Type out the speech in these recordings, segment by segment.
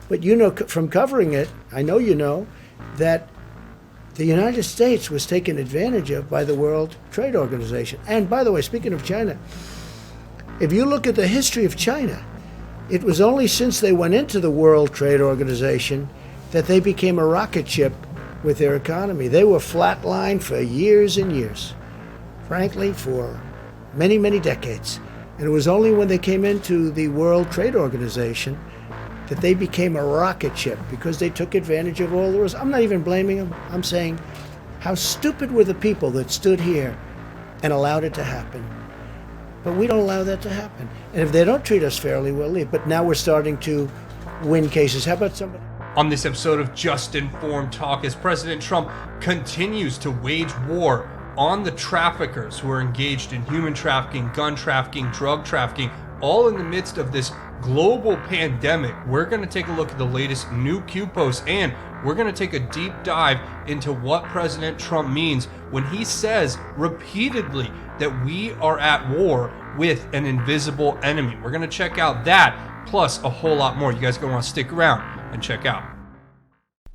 But you know from covering it, I know you know, that the United States was taken advantage of by the World Trade Organization. And by the way, speaking of China, if you look at the history of China, it was only since they went into the World Trade Organization that they became a rocket ship with their economy. They were flatlined for years and years, frankly, for many, many decades. And it was only when they came into the World Trade Organization that they became a rocket ship because they took advantage of all the rules. I'm not even blaming them. I'm saying, how stupid were the people that stood here and allowed it to happen? But we don't allow that to happen. And if they don't treat us fairly, we'll leave. But now we're starting to win cases. How about somebody? On this episode of Just Informed Talk, as President Trump continues to wage war on the traffickers who are engaged in human trafficking, gun trafficking, drug trafficking, all in the midst of this global pandemic, we're going to take a look at the latest new Q posts, and we're going to take a deep dive into what President Trump means when he says repeatedly that we are at war with an invisible enemy. We're going to check out that, plus a whole lot more. You guys are going to want to stick around and check out.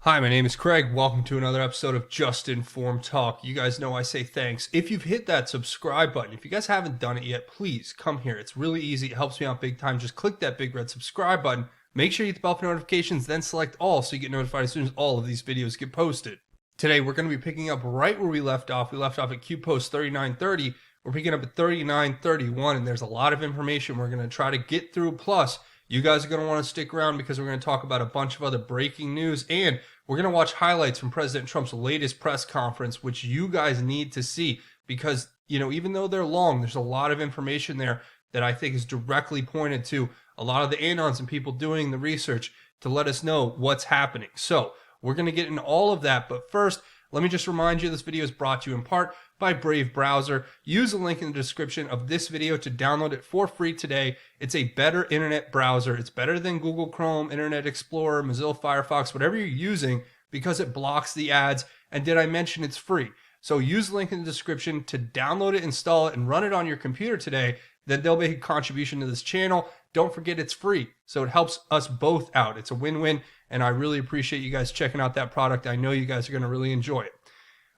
Hi, my name is Craig. Welcome to another episode of Just Informed Talk. You guys know I say thanks if you've hit that subscribe button. If you guys haven't done it yet, please come here. It's really easy. It helps me out big time. Just click that big red subscribe button. Make sure you hit the bell for notifications, then select all so you get notified as soon as all of these videos get posted. Today, we're going to be picking up right where we left off. We left off at Q post 3930. We're picking up at 3931, and there's a lot of information we're going to try to get through. Plus, you guys are going to want to stick around because we're going to talk about a bunch of other breaking news, and we're going to watch highlights from President Trump's latest press conference, which you guys need to see because, you know, even though they're long, there's a lot of information there that I think is directly pointed to a lot of the anons and people doing the research to let us know what's happening. So we're going to get into all of that. But first, let me just remind you this video is brought to you in part by Brave Browser. Use the link in the description of this video to download it for free today. It's a better internet browser. It's better than Google Chrome, Internet Explorer, Mozilla Firefox, whatever you're using, because it blocks the ads. And did I mention it's free? So use the link in the description to download it, install it, and run it on your computer today. Then they'll make a contribution to this channel. Don't forget it's free. So it helps us both out. It's a win-win. And I really appreciate you guys checking out that product. I know you guys are going to really enjoy it.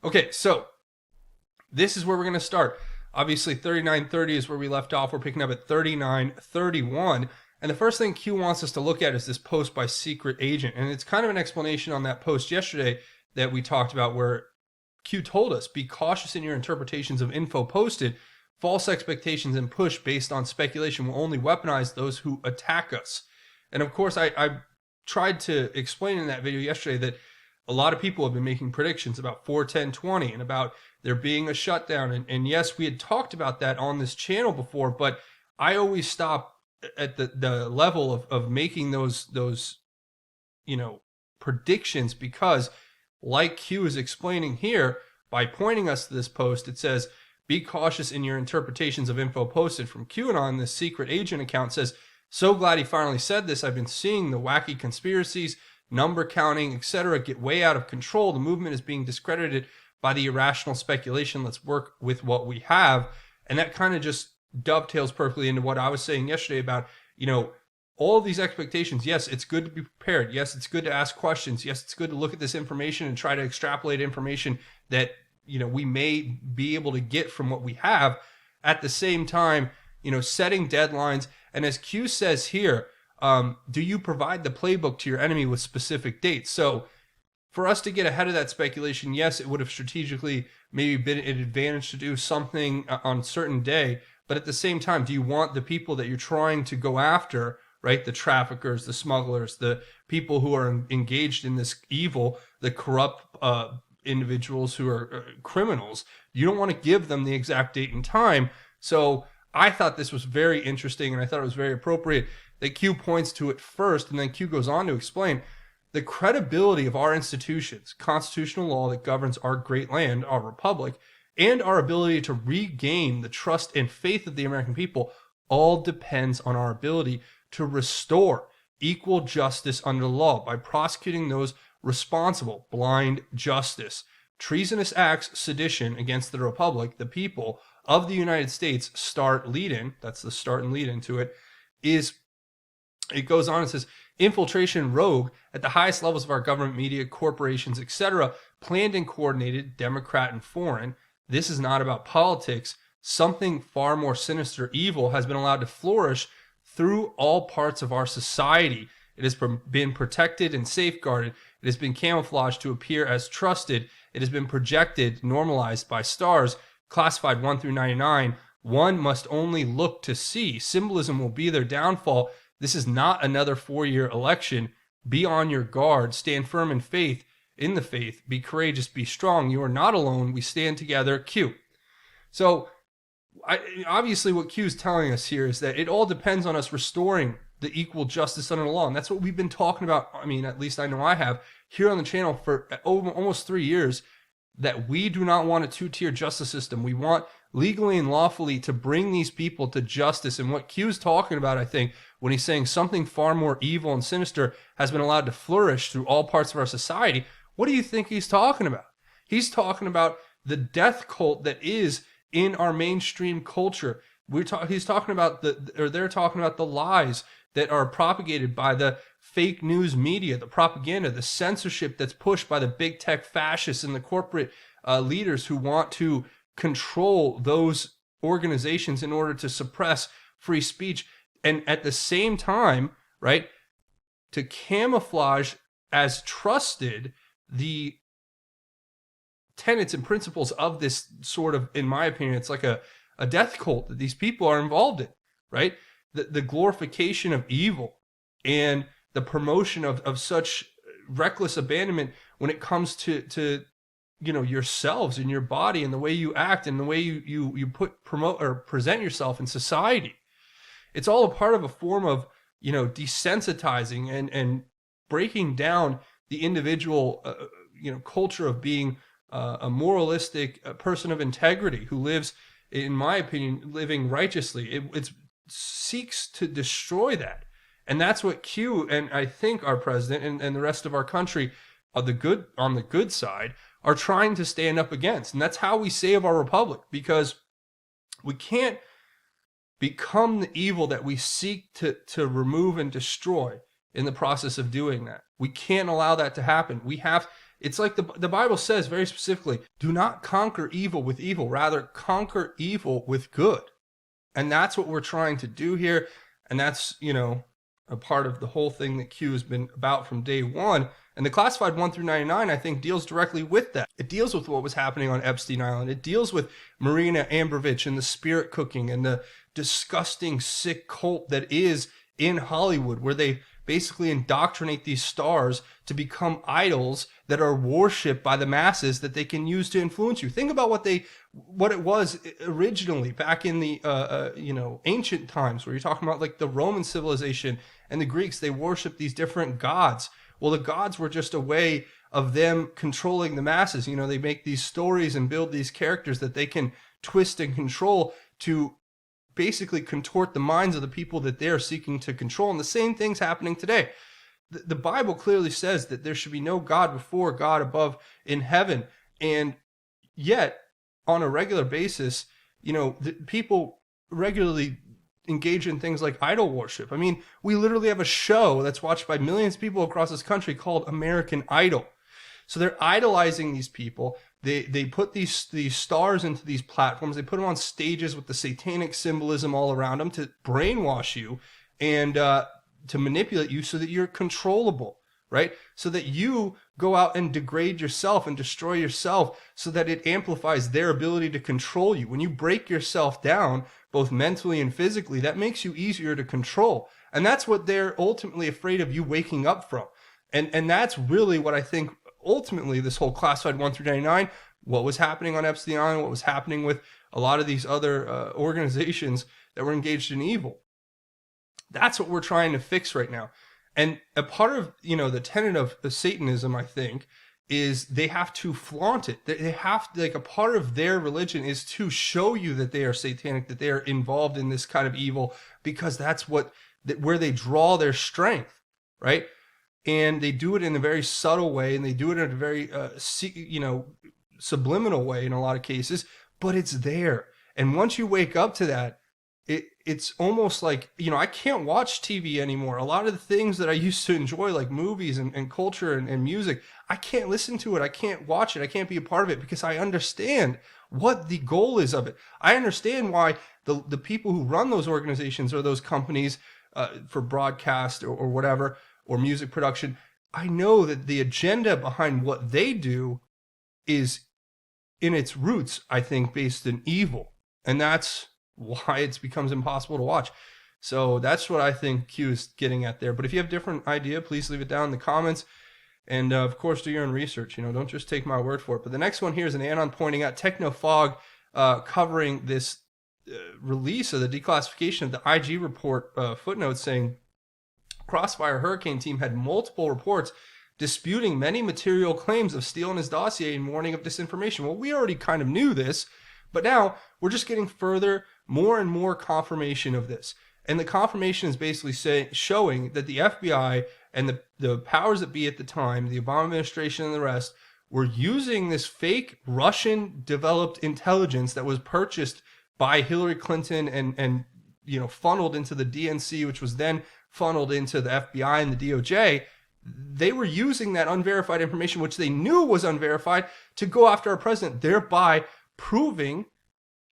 Okay, so this is where we're going to start. Obviously, 3930 is where we left off. We're picking up at 3931. And the first thing Q wants us to look at is this post by Secret Agent. And it's kind of an explanation on that post yesterday that we talked about where Q told us, be cautious in your interpretations of info posted. False expectations and push based on speculation will only weaponize those who attack us. And of course, I tried to explain in that video yesterday that a lot of people have been making predictions about 4/10/20 and about there being a shutdown. And yes, we had talked about that on this channel before, but I always stop at the level of making those predictions because, like Q is explaining here, by pointing us to this post, it says, be cautious in your interpretations of info posted from QAnon. This Secret Agent account says, so glad he finally said this. I've been seeing the wacky conspiracies, number counting, etc. get way out of control. The movement is being discredited by the irrational speculation. Let's work with what we have. And that kind of just dovetails perfectly into what I was saying yesterday about, all of these expectations. Yes, it's good to be prepared. Yes, it's good to ask questions. Yes, it's good to look at this information and try to extrapolate information that, we may be able to get from what we have. At the same time, setting deadlines. And as Q says here, do you provide the playbook to your enemy with specific dates? So for us to get ahead of that speculation, yes, it would have strategically maybe been an advantage to do something on a certain day. But at the same time, do you want the people that you're trying to go after, right? The traffickers, the smugglers, the people who are engaged in this evil, the corrupt individuals who are criminals, you don't want to give them the exact date and time. So I thought this was very interesting, and I thought it was very appropriate that Q points to it first, and then Q goes on to explain the credibility of our institutions, constitutional law that governs our great land, our republic, and our ability to regain the trust and faith of the American people all depends on our ability to restore equal justice under the law by prosecuting those responsible, blind justice. Treasonous acts, sedition against the republic, the people of the United States, start lead in, that's the start and lead into it, is It goes on and says, infiltration rogue at the highest levels of our government, media, corporations, etc., planned and coordinated, Democrat and foreign. This is not about politics. Something far more sinister, evil, has been allowed to flourish through all parts of our society. It has been protected and safeguarded. It has been camouflaged to appear as trusted. It has been projected, normalized by stars, classified 1 through 99. One must only look to see. Symbolism will be their downfall. This is not another 4-year election. Be on your guard. Stand firm in faith. In the faith. Be courageous. Be strong. You are not alone. We stand together. Q. So, obviously what Q is telling us here is that it all depends on us restoring the equal justice under the law. And that's what we've been talking about. I mean, at least I know I have here on the channel for almost 3 years, that we do not want a two-tier justice system. We want legally and lawfully to bring these people to justice. And what Q is talking about, I think, when he's saying something far more evil and sinister has been allowed to flourish through all parts of our society, what do you think he's talking about? He's talking about the death cult that is in our mainstream culture. He's talking about they're talking about the lies that are propagated by the fake news media, the propaganda, the censorship that's pushed by the big tech fascists and the corporate leaders who want to control those organizations in order to suppress free speech. And at the same time, right, to camouflage as trusted the tenets and principles of this sort of, in my opinion, it's like a death cult that these people are involved in, right? The glorification of evil and the promotion of such reckless abandonment when it comes to yourselves and your body and the way you act and the way you promote or present yourself in society. It's all a part of a form of, desensitizing and breaking down the individual, culture of being a moralistic person of integrity who lives, in my opinion, living righteously. It seeks to destroy that. And that's what Q and I think our president and the rest of our country on the good side are trying to stand up against. And that's how we save our republic, because we can't become the evil that we seek to remove and destroy in the process of doing that. We can't allow that to happen. It's like the Bible says very specifically, do not conquer evil with evil, rather conquer evil with good. And that's what we're trying to do here. And that's, a part of the whole thing that Q has been about from day one. And the classified 1 through 99, I think, deals directly with that. It deals with what was happening on Epstein Island. It deals with Marina Abramovich and the spirit cooking and the disgusting, sick cult that is in Hollywood, where they basically indoctrinate these stars to become idols that are worshipped by the masses that they can use to influence you. Think about what it was originally back in the ancient times, where you're talking about like the Roman civilization and the Greeks. They worshiped these different gods. Well, the gods were just a way of them controlling the masses. They make these stories and build these characters that they can twist and control to basically contort the minds of the people that they're seeking to control. And the same thing's happening today. The Bible clearly says that there should be no God before God above in heaven. And yet, on a regular basis, people regularly engage in things like idol worship. I mean, we literally have a show that's watched by millions of people across this country called American Idol. So they're idolizing these people. They put these stars into these platforms. They put them on stages with the satanic symbolism all around them to brainwash you and to manipulate you so that you're controllable, right? So that you go out and degrade yourself and destroy yourself so that it amplifies their ability to control you. When you break yourself down, both mentally and physically, that makes you easier to control. And that's what they're ultimately afraid of you waking up from. And that's really what I think ultimately this whole classified 1 through 99, what was happening on Epstein Island, what was happening with a lot of these other organizations that were engaged in evil. That's what we're trying to fix right now. And a part of, the tenet of the Satanism, I think, is they have to flaunt it. They have to, like, a part of their religion is to show you that they are satanic, that they are involved in this kind of evil, because that's where they draw their strength, right? And they do it in a very subtle way, and they do it in a very, subliminal way in a lot of cases, but it's there. And once you wake up to that, it's almost like, I can't watch TV anymore. A lot of the things that I used to enjoy, like movies and culture and music, I can't listen to it. I can't watch it. I can't be a part of it because I understand what the goal is of it. I understand why the people who run those organizations or those companies for broadcast or whatever, or music production, I know that the agenda behind what they do is in its roots, I think, based in evil. And that's why it becomes impossible to watch. So that's what I think Q is getting at there. But if you have a different idea, please leave it down in the comments. And of course, do your own research. Don't just take my word for it. But the next one here is an anon pointing out Technofog covering this release of the declassification of the IG report footnote, saying Crossfire Hurricane Team had multiple reports disputing many material claims of Steele and his dossier and warning of disinformation. Well, we already kind of knew this, but now we're just getting more and more confirmation of this. And the confirmation is basically showing that the FBI and the powers that be at the time, the Obama administration and the rest, were using this fake Russian-developed intelligence that was purchased by Hillary Clinton and funneled into the DNC, which was then funneled into the FBI and the DOJ. They were using that unverified information, which they knew was unverified, to go after our president, thereby proving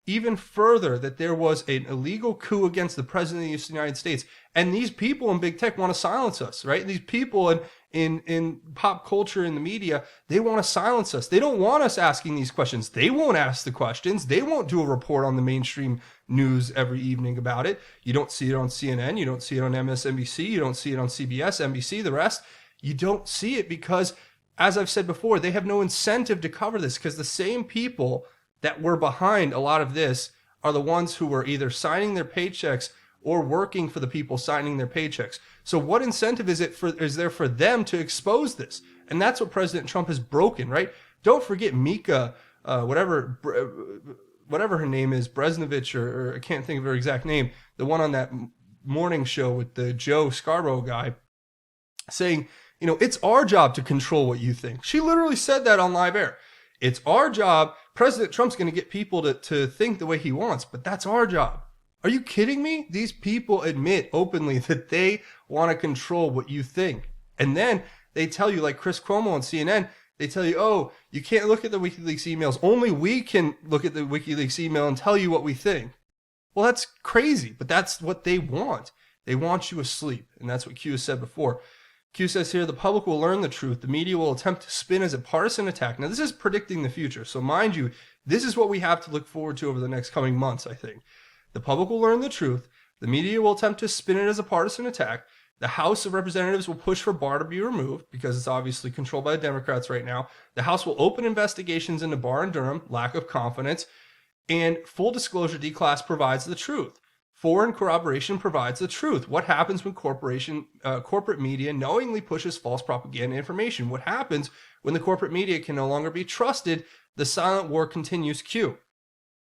even further that there was an illegal coup against the president of the United States. And these people in big tech want to silence us, right? These people in pop culture, in the media, they want to silence us. They don't want us asking these questions. They won't ask the questions. They won't do a report on the mainstream news every evening about it. You don't see it on CNN. You don't see it on MSNBC. You don't see it on CBS, NBC, the rest. You don't see it because, as I've said before, they have no incentive to cover this, because the same people that were behind a lot of this are the ones who were either signing their paychecks or working for the people signing their paychecks. So what incentive is there for them to expose this? And that's what President Trump has broken, right? Don't forget Mika, whatever her name is, Bresnovich, or I can't think of her exact name, the one on that morning show with the Joe Scarborough guy, saying, it's our job to control what you think. She literally said that on live air. It's our job. President Trump's going to get people to think the way he wants, but that's our job. Are you kidding me? These people admit openly that they want to control what you think. And then they tell you, like Chris Cuomo on CNN, they tell you, oh, you can't look at the WikiLeaks emails. Only we can look at the WikiLeaks email and tell you what we think. Well, that's crazy, but that's what they want. They want you asleep. And that's what Q has said before. Q says here, the public will learn the truth. The media will attempt to spin as a partisan attack. Now, this is predicting the future. So mind you, this is what we have to look forward to over the next coming months, I think. The public will learn the truth. The media will attempt to spin it as a partisan attack. The House of Representatives will push for Barr to be removed because it's obviously controlled by the Democrats right now. The House will open investigations into Barr and Durham, lack of confidence. And full disclosure, D-Class provides the truth. Foreign corroboration provides the truth. What happens when corporate media knowingly pushes false propaganda information? What happens when the corporate media can no longer be trusted? The silent war continues. Q.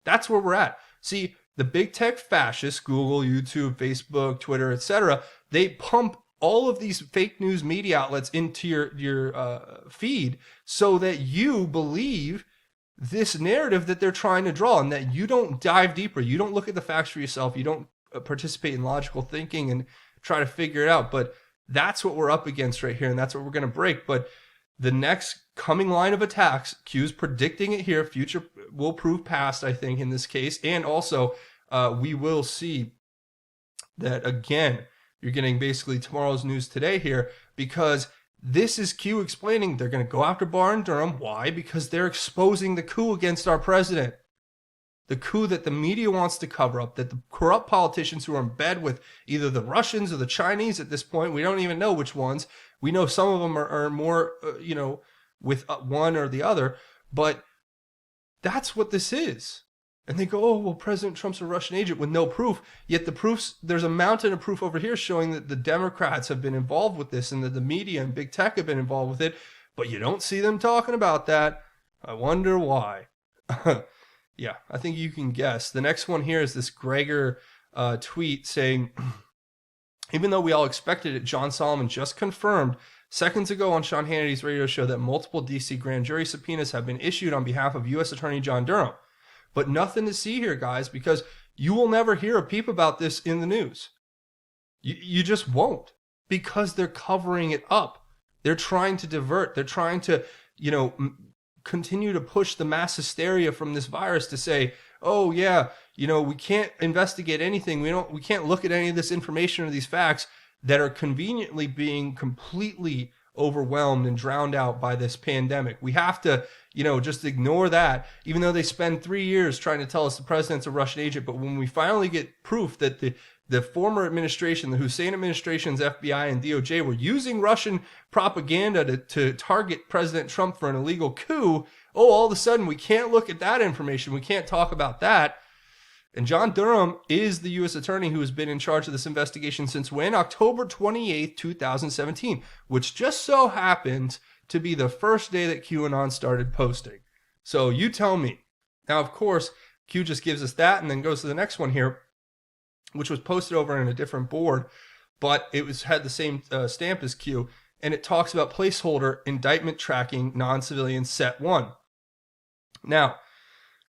That's where we're at. See, the big tech fascists, Google, YouTube, Facebook, Twitter, etc., they pump all of these fake news media outlets into your feed so that you believe this narrative that they're trying to draw, and that you don't dive deeper. You don't look at the facts for yourself. You don't participate in logical thinking and try to figure it out. But that's what we're up against right here, and that's what we're going to break. But the next coming line of attacks, Q's predicting it here. Future will prove past, I think, in this case. And also, we will see that, again, you're getting basically tomorrow's news today here, because this is Q explaining they're going to go after Barr and Durham. Why? Because they're exposing the coup against our president. The coup that the media wants to cover up, that the corrupt politicians who are in bed with either the Russians or the Chinese at this point, we don't even know which ones. We know some of them are more, with one or the other, but that's what this is. And they go, oh, well, President Trump's a Russian agent with no proof. Yet the proofs, there's a mountain of proof over here showing that the Democrats have been involved with this and that the media and big tech have been involved with it. But you don't see them talking about that. I wonder why. Yeah, I think you can guess. The next one here is this Gregor tweet saying, even though we all expected it, John Solomon just confirmed seconds ago on Sean Hannity's radio show that multiple D.C. grand jury subpoenas have been issued on behalf of U.S. Attorney John Durham. But nothing to see here, guys, because you will never hear a peep about this in the news. You just won't, because they're covering it up. They're trying to divert. They're trying to, continue to push the mass hysteria from this virus to say, oh yeah, we can't investigate anything. We can't look at any of this information or these facts that are conveniently being completely overwhelmed and drowned out by this pandemic. We have to, just ignore that, even though they spend 3 years trying to tell us the president's a Russian agent. But when we finally get proof that the former administration, the Hussein administration's FBI and DOJ were using Russian propaganda to target President Trump for an illegal coup, all of a sudden we can't look at that information. We can't talk about that. And John Durham is the U.S. attorney who has been in charge of this investigation since when? October 28th, 2017, which just so happened to be the first day that QAnon started posting. So you tell me. Now, of course, Q just gives us that and then goes to the next one here, which was posted over in a different board, but it had the same stamp as Q, and it talks about placeholder indictment tracking non-civilian set 1. Now,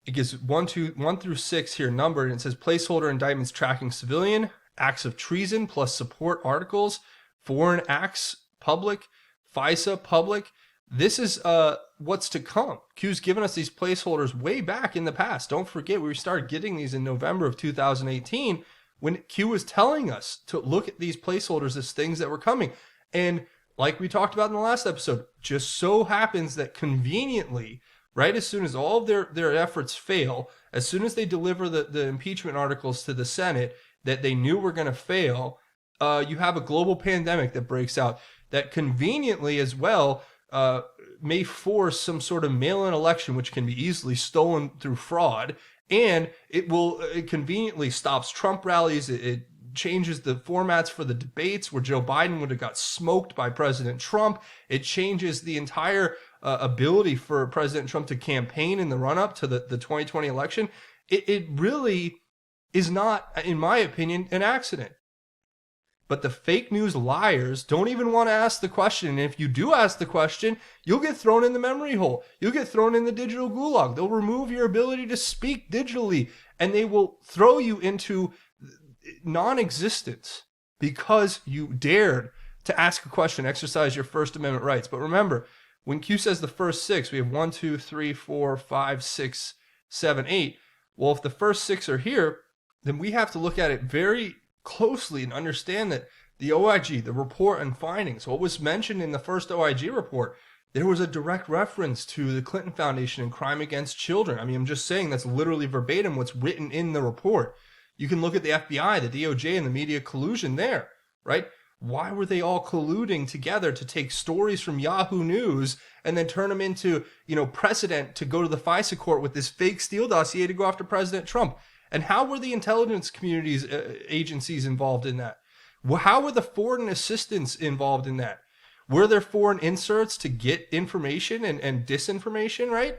it gives 1 through 6 here numbered, and it says placeholder indictments tracking civilian, acts of treason plus support articles, foreign acts public, FISA public. This is what's to come. Q's given us these placeholders way back in the past. Don't forget, we started getting these in November of 2018 when Q was telling us to look at these placeholders as things that were coming. And like we talked about in the last episode, just so happens that conveniently, right as soon as all of their efforts fail, as soon as they deliver the impeachment articles to the Senate that they knew were going to fail, you have a global pandemic that breaks out that conveniently as well may force some sort of mail-in election, which can be easily stolen through fraud. And it conveniently stops Trump rallies. It changes the formats for the debates where Joe Biden would have got smoked by President Trump. It changes the entire ability for President Trump to campaign in the run-up to the 2020 election. It really is not, in my opinion, an accident. But the fake news liars don't even want to ask the question. And if you do ask the question, you'll get thrown in the memory hole. You'll get thrown in the digital gulag. They'll remove your ability to speak digitally, and they will throw you into non-existence because you dared to ask a question, exercise your First Amendment rights. But remember, when Q says the first 6, we have 1, 2, 3, 4, 5, 6, 7, 8. Well, if the first 6 are here, then we have to look at it very closely and understand that the OIG, the report and findings, what was mentioned in the first OIG report, there was a direct reference to the Clinton Foundation and crime against children. I mean, I'm just saying that's literally verbatim what's written in the report. You can look at the FBI, the DOJ, and the media collusion there, right? Why were they all colluding together to take stories from Yahoo News and then turn them into, precedent to go to the FISA court with this fake Steele dossier to go after President Trump? And how were the intelligence communities agencies involved in that? How were the foreign assistants involved in that? Were there foreign inserts to get information and disinformation, right?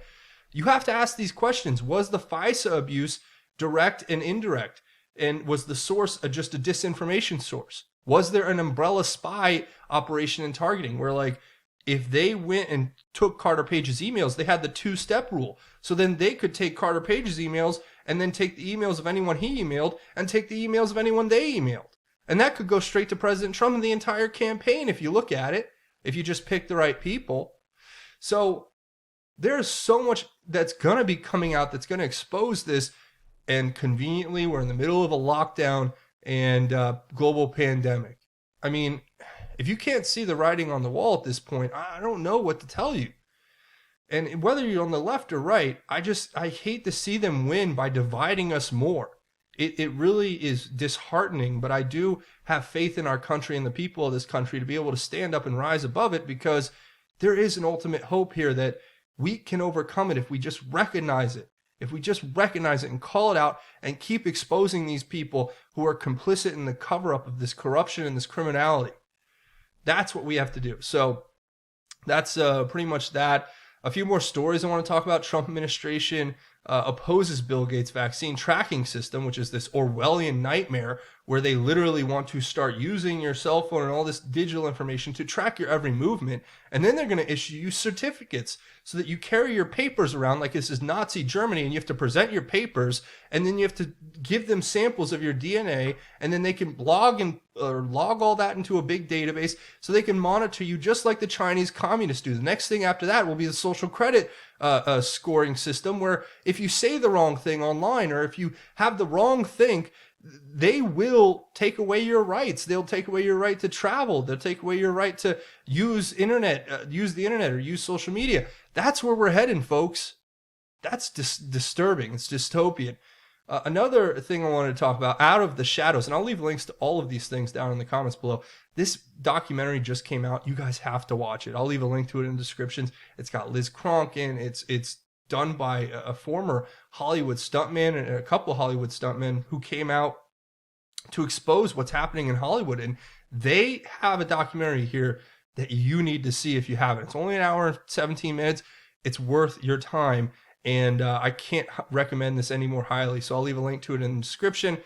You have to ask these questions. Was the FISA abuse direct and indirect? And was the source just a disinformation source? Was there an umbrella spy operation and targeting where, if they went and took Carter Page's emails, they had the 2-step rule. So then they could take Carter Page's emails and then take the emails of anyone he emailed and take the emails of anyone they emailed. And that could go straight to President Trump and the entire campaign if you look at it, if you just pick the right people. So there's so much that's going to be coming out that's going to expose this. And conveniently, we're in the middle of a lockdown and global pandemic. I mean, if you can't see the writing on the wall at this point, I don't know what to tell you. And whether you're on the left or right, I hate to see them win by dividing us more. It really is disheartening, but I do have faith in our country and the people of this country to be able to stand up and rise above it, because there is an ultimate hope here that we can overcome it if we just recognize it. If we just recognize it and call it out and keep exposing these people who are complicit in the cover-up of this corruption and this criminality. That's what we have to do. So that's pretty much that. A few more stories I want to talk about. Trump administration opposes Bill Gates' vaccine tracking system, which is this Orwellian nightmare where they literally want to start using your cell phone and all this digital information to track your every movement. And then they're going to issue you certificates so that you carry your papers around like this is Nazi Germany, and you have to present your papers, and then you have to give them samples of your DNA, and then they can log all that into a big database so they can monitor you just like the Chinese communists do. The next thing after that will be the social credit scoring system, where if you say the wrong thing online or if you have the wrong think, they will take away your rights. They'll take away your right to travel. They'll take away your right to use the internet or use social media. That's where we're heading, folks. That's disturbing. It's dystopian. Another thing I wanted to talk about, Out of the Shadows, and I'll leave links to all of these things down in the comments below. This documentary just came out. You guys have to watch it. I'll leave a link to it in the descriptions. It's got Liz Cronk in. It's done by a former Hollywood stuntman and a couple of Hollywood stuntmen who came out to expose what's happening in Hollywood. And they have a documentary here that you need to see if you haven't. It's only an hour and 17 minutes. It's worth your time. And I can't recommend this any more highly. So I'll leave a link to it in the description.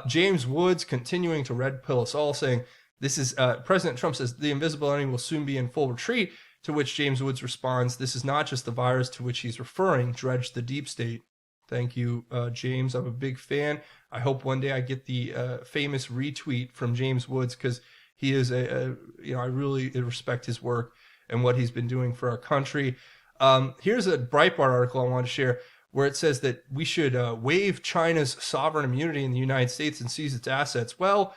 James Woods continuing to red pill us all, saying, this is President Trump says the invisible enemy will soon be in full retreat. To which James Woods responds, this is not just the virus to which he's referring, dredged the deep state. Thank you, James. I'm a big fan. I hope one day I get the famous retweet from James Woods, because he is I really respect his work and what he's been doing for our country. Here's a Breitbart article I want to share where it says that we should waive China's sovereign immunity in the United States and seize its assets. Well,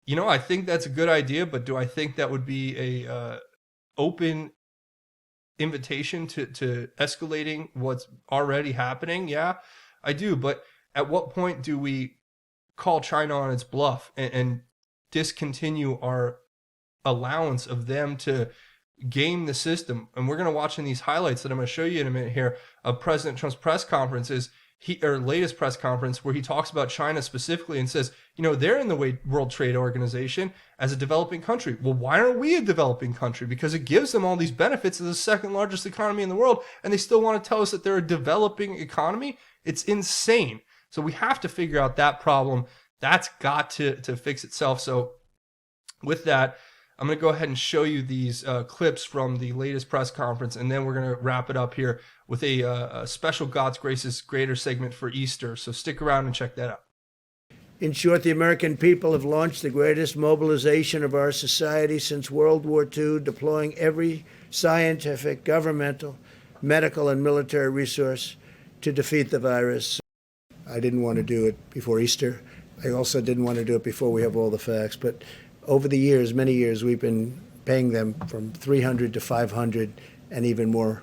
I think that's a good idea, but do I think that would be a open invitation to escalating what's already happening? Yeah, I do. But at what point do we call China on its bluff and discontinue our allowance of them to game the system? And we're going to watch in these highlights that I'm going to show you in a minute here of President Trump's press conferences, latest press conference, where he talks about China specifically and says, they're in the World Trade Organization as a developing country. Well, why aren't we a developing country? Because it gives them all these benefits as the second largest economy in the world, and they still want to tell us that they're a developing economy. It's insane. So we have to figure out that problem. That's got to fix itself. So with that, I'm going to go ahead and show you these clips from the latest press conference, and then we're going to wrap it up here with a special God's Graces Greater segment for Easter. So stick around and check that out. In short, the American people have launched the greatest mobilization of our society since World War II, deploying every scientific, governmental, medical, and military resource to defeat the virus. I didn't want to do it before Easter. I also didn't want to do it before we have all the facts. But over the years, many years, we've been paying them from $300 to $500 and even more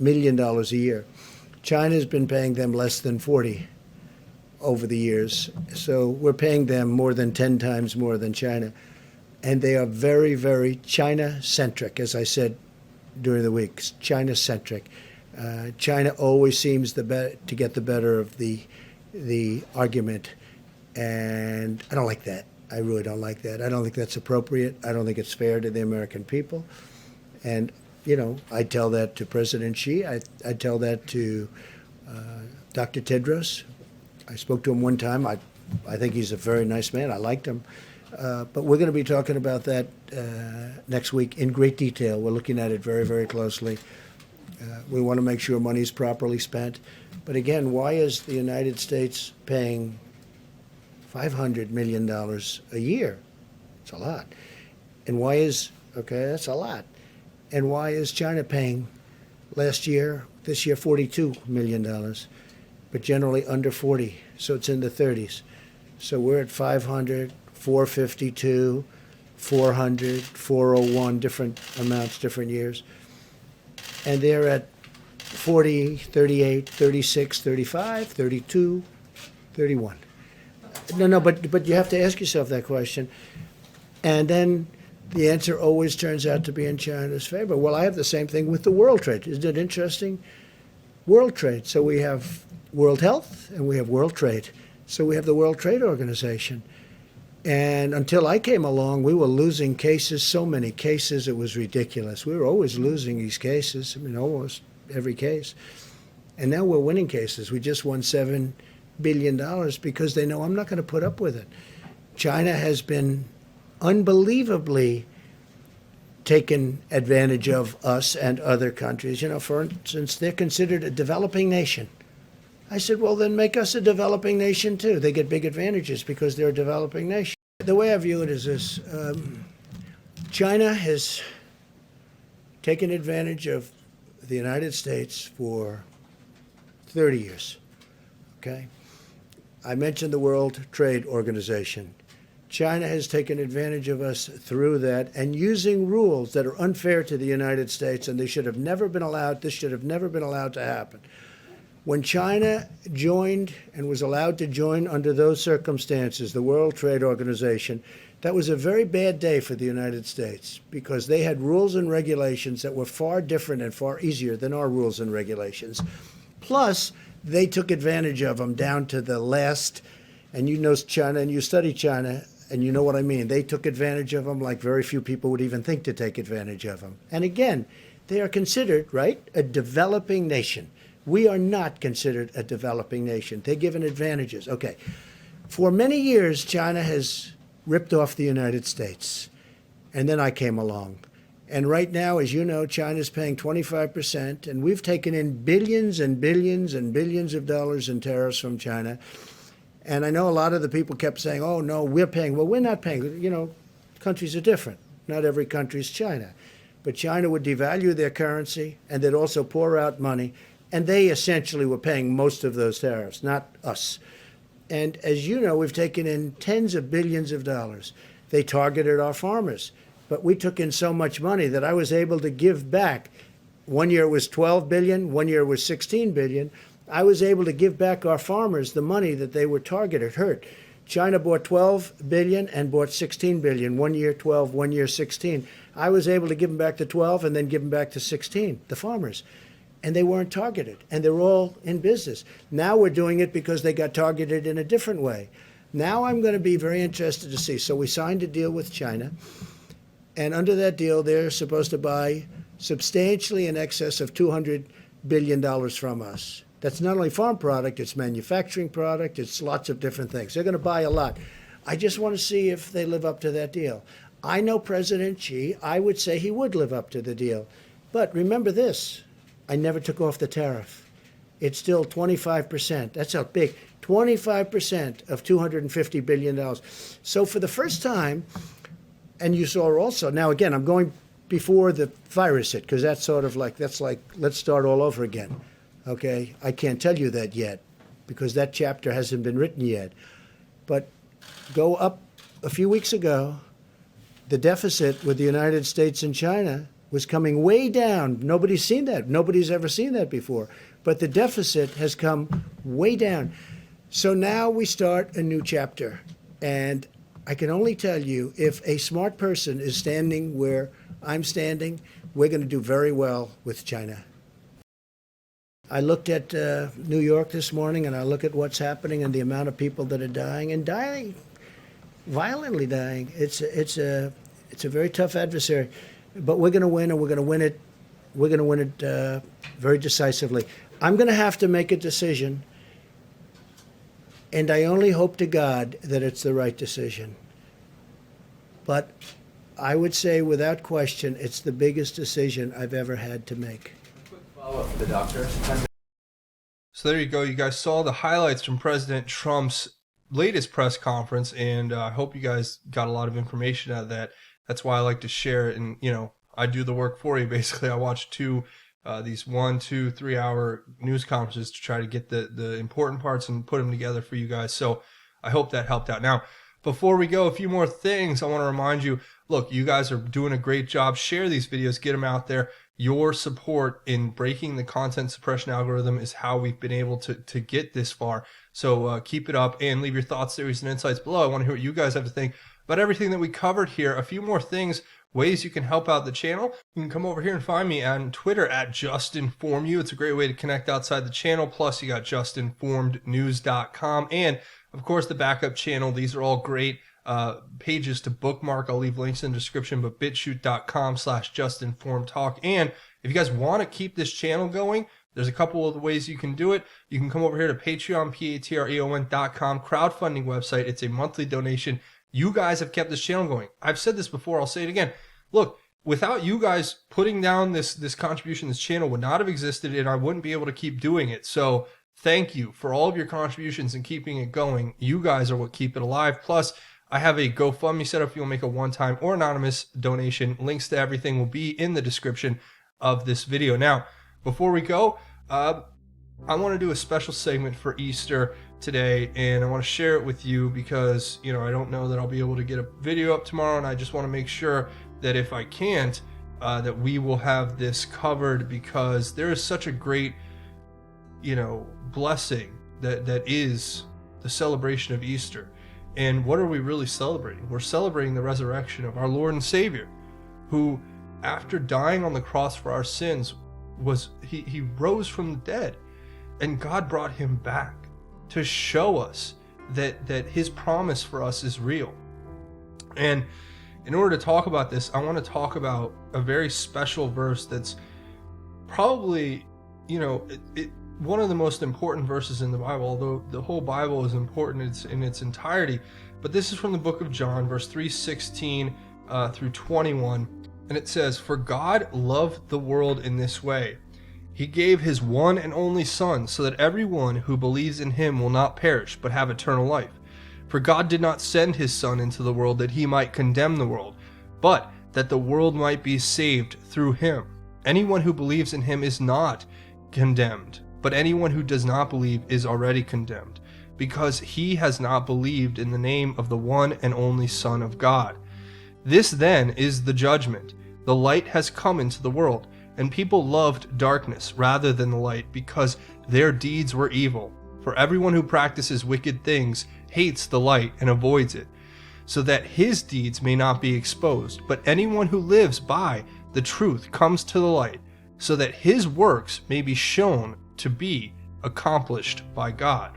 $1 million a year. China's been paying them less than 40 over the years. So we're paying them more than 10 times more than China. And they are very, very China-centric, as I said during the week, China-centric. China always seems to get the better of the argument. And I don't like that. I really don't like that. I don't think that's appropriate. I don't think it's fair to the American people. And, I tell that to President Xi. I tell that to Dr. Tedros. I spoke to him one time. I think he's a very nice man. I liked him. But we're going to be talking about that next week in great detail. We're looking at it very, very closely. We want to make sure money is properly spent. But again, why is the United States paying $500 million a year? It's a lot. And why is, that's a lot. And why is China paying this year, $42 million, but generally under 40, so it's in the 30s. So we're at 500, 452, 400, 401, different amounts, different years. And they're at 40, 38, 36, 35, 32, 31. No, but you have to ask yourself that question. And then the answer always turns out to be in China's favor. Well, I have the same thing with the world trade. Isn't it interesting? World trade. So we have World Health and we have World Trade. So we have the World Trade Organization. And until I came along, we were losing cases, so many cases, it was ridiculous. We were always losing these cases, almost every case. And now we're winning cases. We just won $7 billion because they know I'm not going to put up with it. China has been unbelievably taken advantage of us and other countries. You know, for instance, they're considered a developing nation. I said, well, then make us a developing nation too. They get big advantages because they're a developing nation. The way I view it is this. China has taken advantage of the United States for 30 years, okay? I mentioned the World Trade Organization. China has taken advantage of us through that and using rules that are unfair to the United States, and they should have never been allowed, this should have never been allowed to happen. When China joined and was allowed to join under those circumstances, the World Trade Organization, that was a very bad day for the United States because they had rules and regulations that were far different and far easier than our rules and regulations. Plus, they took advantage of them down to the last, and you know China and you study China, and you know what I mean. They took advantage of them like very few people would even think to take advantage of them. And again, they are considered, right, a developing nation. We are not considered a developing nation. They're given advantages. Okay. For many years, China has ripped off the United States. And then I came along. And right now, as you know, China's paying 25%, and we've taken in billions and billions and billions of dollars in tariffs from China. And I know a lot of the people kept saying, oh, no, we're paying. Well, we're not paying. You know, countries are different. Not every country is China. But China would devalue their currency, and they'd also pour out money. And they essentially were paying most of those tariffs, not us. And as you know, we've taken in tens of billions of dollars. They targeted our farmers. But we took in so much money that I was able to give back. One year it was 12 billion, one year it was 16 billion. I was able to give back our farmers the money that they were targeted, hurt. China bought 12 billion and bought 16 billion. 1 year 12, 1 year 16. I was able to give them back the 12 and then give them back to 16, the farmers. And they weren't targeted, and they're all in business. Now we're doing it because they got targeted in a different way. Now I'm going to be very interested to see. So we signed a deal with China, and under that deal, they're supposed to buy substantially in excess of $200 billion from us. That's not only farm product, it's manufacturing product, it's lots of different things. They're going to buy a lot. I just want to see if they live up to that deal. I know President Xi, I would say he would live up to the deal. But remember this, I never took off the tariff. It's still 25%. That's how big. 25% of $250 billion. So for the first time, and you saw also, now again, I'm going before the virus hit, because that's sort of like, that's like, let's start all over again. Okay? I can't tell you that yet, because that chapter hasn't been written yet. But go up a few weeks ago, the deficit with the United States and China was coming way down. Nobody's seen that. Nobody's ever seen that before. But the deficit has come way down. So now we start a new chapter. And I can only tell you, if a smart person is standing where I'm standing, we're going to do very well with China. I looked at New York this morning, and I look at what's happening and the amount of people that are dying, and dying, violently dying. It's a very tough adversary. But we're going to win, and we're going to win it. We're going to win it very decisively. I'm going to have to make a decision, and I only hope to God that it's the right decision. But I would say, without question, it's the biggest decision I've ever had to make. Quick follow-up for the doctor. So there you go. You guys saw the highlights from President Trump's latest press conference, and I hope you guys got a lot of information out of that. That's why I like to share it, and, you know, I do the work for you. Basically, I watch these 1, 2, 3 hour news conferences to try to get the important parts and put them together for you guys. So I hope that helped out. Now, before we go, a few more things I want to remind you. Look, you guys are doing a great job. Share these videos, get them out there. Your support in breaking the content suppression algorithm is how we've been able to get this far. So keep it up and leave your thoughts, theories, and insights below. I want to hear what you guys have to think about everything that we covered here. A few more things, ways you can help out the channel. You can come over here and find me on Twitter at JustinFormedYou. It's a great way to connect outside the channel. Plus, you got JustinFormedNews.com and, of course, the backup channel. These are all great pages to bookmark. I'll leave links in the description, but BitChute.com/JustinFormedTalk. And if you guys want to keep this channel going, There's a couple of ways you can do it. You can come over here to Patreon, patreon.com, crowdfunding website. It's a monthly donation. You guys have kept this channel going. I've said this before. I'll say it again. Look, without you guys putting down this contribution, this channel would not have existed, and I wouldn't be able to keep doing it. So thank you for all of your contributions and keeping it going. You guys are what keep it alive. Plus, I have a GoFundMe set up if you'll make a one-time or anonymous donation. Links to everything will be in the description of this video. Now, before we go, I want to do a special segment for Easter today, and I want to share it with you because, I don't know that I'll be able to get a video up tomorrow, and I just want to make sure that if I can't, that we will have this covered, because there is such a great, blessing that is the celebration of Easter. And what are we really celebrating? We're celebrating the resurrection of our Lord and Savior, who, after dying on the cross for our sins, he rose from the dead, and God brought him back to show us that his promise for us is real. And in order to talk about this, I want to talk about a very special verse that's probably, one of the most important verses in the Bible, although the whole Bible is important in its entirety. But this is from the book of John, verse 3:16 through 21. And it says, "For God loved the world in this way. He gave his one and only Son, so that everyone who believes in him will not perish, but have eternal life. For God did not send his Son into the world that he might condemn the world, but that the world might be saved through him. Anyone who believes in him is not condemned, but anyone who does not believe is already condemned, because he has not believed in the name of the one and only Son of God. This then is the judgment. The light has come into the world, and people loved darkness rather than the light, because their deeds were evil. For everyone who practices wicked things hates the light and avoids it, so that his deeds may not be exposed. But anyone who lives by the truth comes to the light, so that his works may be shown to be accomplished by God."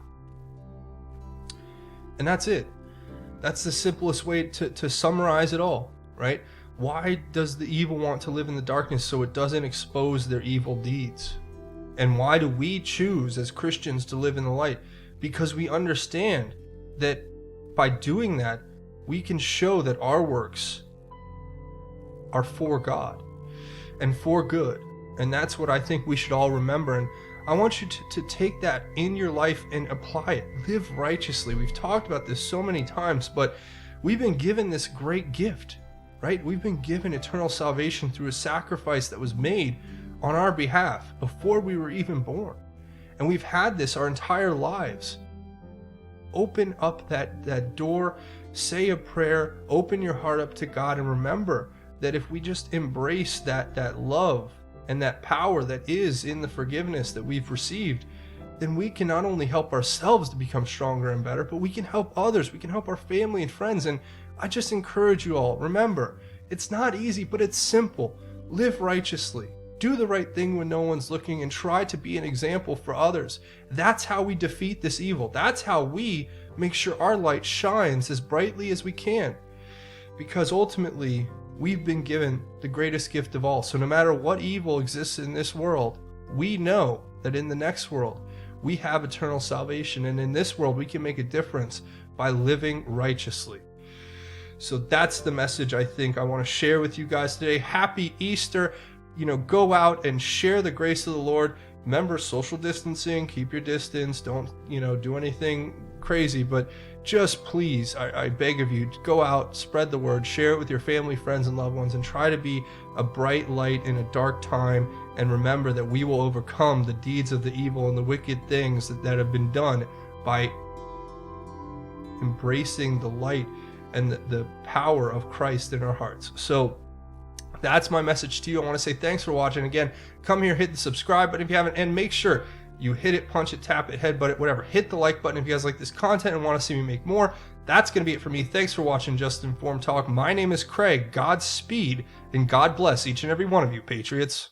And that's it. That's the simplest way to summarize it all, right? Why does the evil want to live in the darkness? So it doesn't expose their evil deeds. And why do we choose as Christians to live in the light? Because we understand that by doing that, we can show that our works are for God and for good. And that's what I think we should all remember. And I want you to take that in your life and apply it. Live righteously. We've talked about this so many times, but we've been given this great gift, right? We've been given eternal salvation through a sacrifice that was made on our behalf before we were even born. And we've had this our entire lives. Open up that door, say a prayer, open your heart up to God, and remember that if we just embrace that love and that power that is in the forgiveness that we've received, then we can not only help ourselves to become stronger and better, but we can help others. We can help our family and friends. And I just encourage you all, remember, it's not easy, but it's simple. Live righteously. Do the right thing when no one's looking, and try to be an example for others. That's how we defeat this evil. That's how we make sure our light shines as brightly as we can. Because ultimately, we've been given the greatest gift of all. So no matter what evil exists in this world, we know that in the next world, we have eternal salvation. And in this world, we can make a difference by living righteously. So that's the message I think I want to share with you guys today. Happy Easter. Go out and share the grace of the Lord. Remember, social distancing, keep your distance. Don't, do anything crazy, but just please, I beg of you, go out, spread the word, share it with your family, friends, and loved ones, and try to be a bright light in a dark time. And remember that we will overcome the deeds of the evil and the wicked things that have been done by embracing the light and the power of Christ in our hearts. So that's my message to you. I want to say thanks for watching. Again, come here, hit the subscribe button if you haven't, and make sure you hit it, punch it, tap it, headbutt it, whatever. Hit the like button if you guys like this content and want to see me make more. That's going to be it for me. Thanks for watching Just Informed Talk. My name is Craig. Godspeed, and God bless each and every one of you, Patriots.